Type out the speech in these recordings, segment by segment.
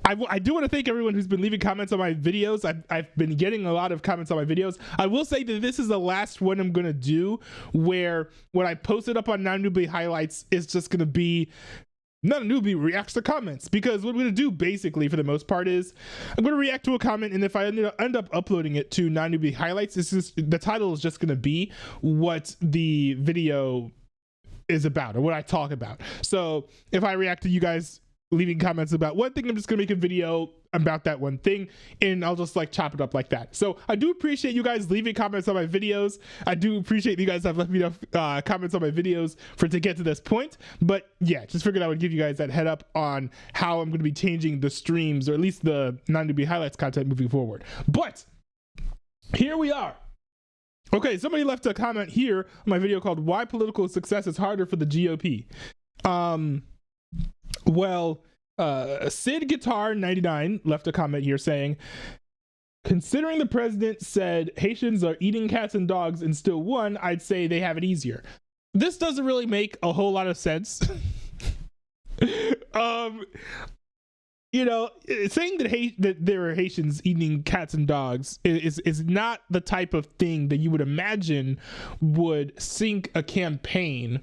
I do want to thank everyone who's been leaving comments on my videos. I've been getting a lot of comments on my videos. I will say that this is the last one I'm going to do where what I posted up on non-newbie highlights is just going to be not a newbie reacts to comments, because what I'm going to do basically for the most part is I'm going to react to a comment, and if I end up uploading it to non-newbie highlights, the title is just going to be what the video is about or what I talk about. So if I react to you guys leaving comments about one thing, I'm just gonna make a video about that one thing, and I'll just like chop it up like that. So I do appreciate you guys leaving comments on my videos. I do appreciate you guys have left me comments on my videos to get to this point. But yeah, just figured I would give you guys that head up on how I'm gonna be changing the streams, or at least the non-newbie highlights content moving forward. But here we are. Okay, somebody left a comment here on my video called "Why Political Success is Harder for the GOP." Well, Sid Guitar 99 left a comment here saying, considering the president said Haitians are eating cats and dogs and still won, I'd say they have it easier. This doesn't really make a whole lot of sense. You know, saying that there are Haitians eating cats and dogs is not the type of thing that you would imagine would sink a campaign.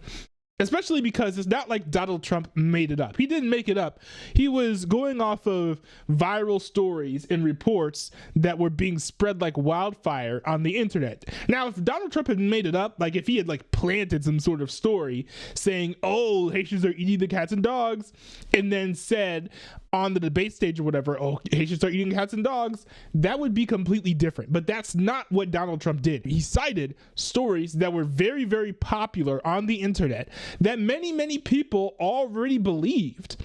Especially because it's not like Donald Trump made it up. He didn't make it up. He was going off of viral stories and reports that were being spread like wildfire on the internet. Now, if Donald Trump had made it up, like if he had like planted some sort of story saying, oh, Haitians are eating the cats and dogs, and then said on the debate stage or whatever, oh, Haitians are eating cats and dogs, that would be completely different. But that's not what Donald Trump did. He cited stories that were very, very popular on the internet that many, many people already believed.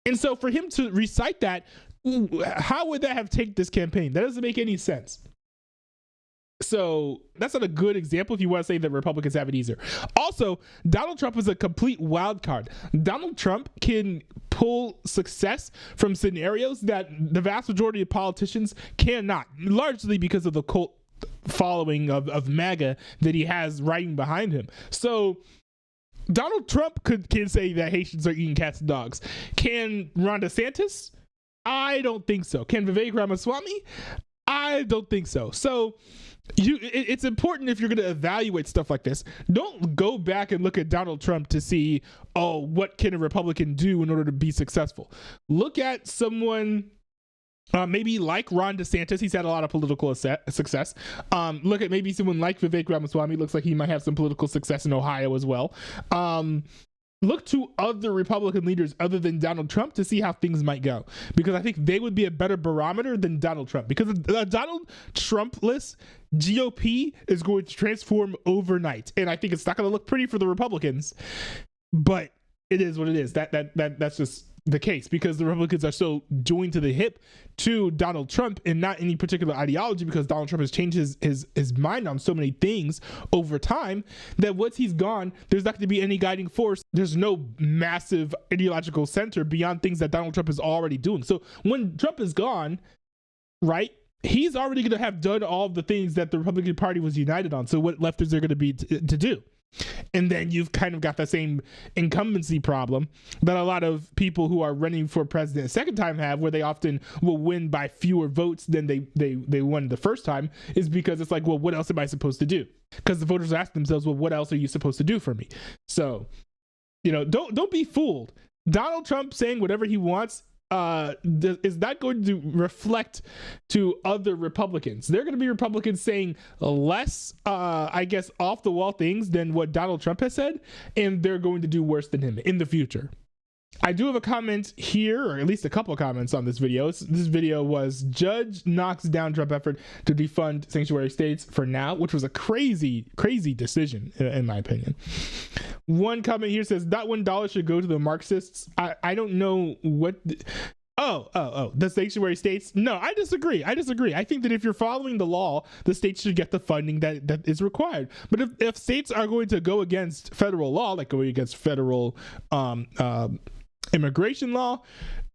And so for him to recite that, how would that have taken this campaign? That doesn't make any sense. So that's not a good example if you want to say that Republicans have it easier. Also, Donald Trump is a complete wild card. Donald Trump can pull success from scenarios that the vast majority of politicians cannot, largely because of the cult following of MAGA that he has riding behind him. So Donald Trump can say that Haitians are eating cats and dogs. Can Ron DeSantis? I don't think so. Can Vivek Ramaswamy? I don't think so. So it's important, if you're going to evaluate stuff like this, don't go back and look at Donald Trump to see, oh, what can a Republican do in order to be successful? Look at someone maybe like Ron DeSantis. He's had a lot of political success. Look at maybe someone like Vivek Ramaswamy. Looks like he might have some political success in Ohio as well. Look to other Republican leaders other than Donald Trump to see how things might go, because I think they would be a better barometer than Donald Trump, because the Donald Trump-less GOP is going to transform overnight, and I think it's not going to look pretty for the Republicans, but it is what it is. That's just the case, because the Republicans are so joined to the hip to Donald Trump and not any particular ideology, because Donald Trump has changed his mind on so many things over time that once he's gone, there's not going to be any guiding force. There's no massive ideological center beyond things that Donald Trump is already doing. So when Trump is gone, right, he's already going to have done all of the things that the Republican Party was united on. So what left is there going to be to do? And then you've kind of got the same incumbency problem that a lot of people who are running for president a second time have, where they often will win by fewer votes than they won the first time, is because it's like, well, what else am I supposed to do? Because the voters ask themselves, well, what else are you supposed to do for me? So, you know, don't be fooled. Donald Trump saying whatever he wants is not going to reflect to other Republicans. They're going to be Republicans saying less, I guess, off the wall things than what Donald Trump has said, and they're going to do worse than him in the future. I do have a comment here, or at least a couple of comments on this video. This video was Judge knocks down Trump effort to defund sanctuary states for now, which was a crazy, crazy decision in my opinion. One comment here says that $1 should go to the Marxists. I don't know what. The sanctuary states. No, I disagree. I think that if you're following the law, the states should get the funding that is required. But if states are going to go against federal law, like going against federal immigration law,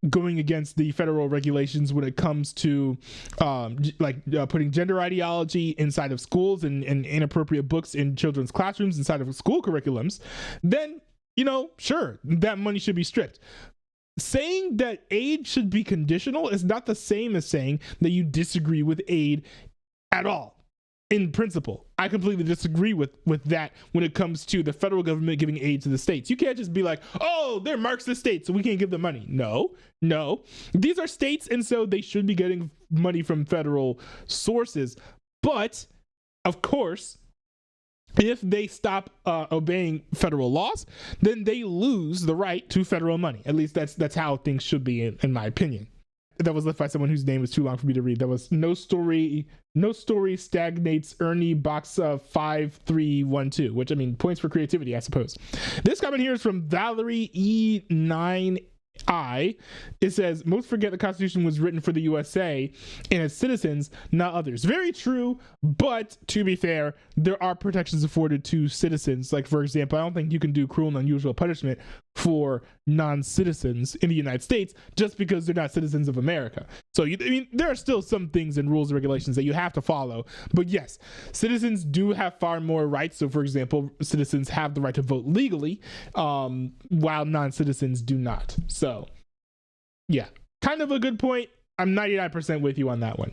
going against the federal regulations when it comes to putting gender ideology inside of schools and inappropriate books in children's classrooms inside of school curriculums, then, you know, sure, that money should be stripped. saying that aid should be conditional is not the same as saying that you disagree with aid at all. In principle, I completely disagree with that when it comes to the federal government giving aid to the states. You can't just be like, oh, they're Marxist states, so we can't give them money. No. These are states, and so they should be getting money from federal sources. But, of course, if they stop obeying federal laws, then they lose the right to federal money. At least that's how things should be, in my opinion. That was left by someone whose name is too long for me to read. That was no story stagnates Ernie box 5312, which, I mean, points for creativity, I suppose. This comment here is from Valerie E9I. It says, most forget the Constitution was written for the USA and its citizens, not others. Very true, but to be fair, there are protections afforded to citizens. Like, for example, I don't think you can do cruel and unusual punishment for non-citizens in the United States just because they're not citizens of America. So, I mean, there are still some things and rules and regulations that you have to follow. But yes, citizens do have far more rights. So, for example, citizens have the right to vote legally, while non-citizens do not. So, yeah, kind of a good point. I'm 99% with you on that one.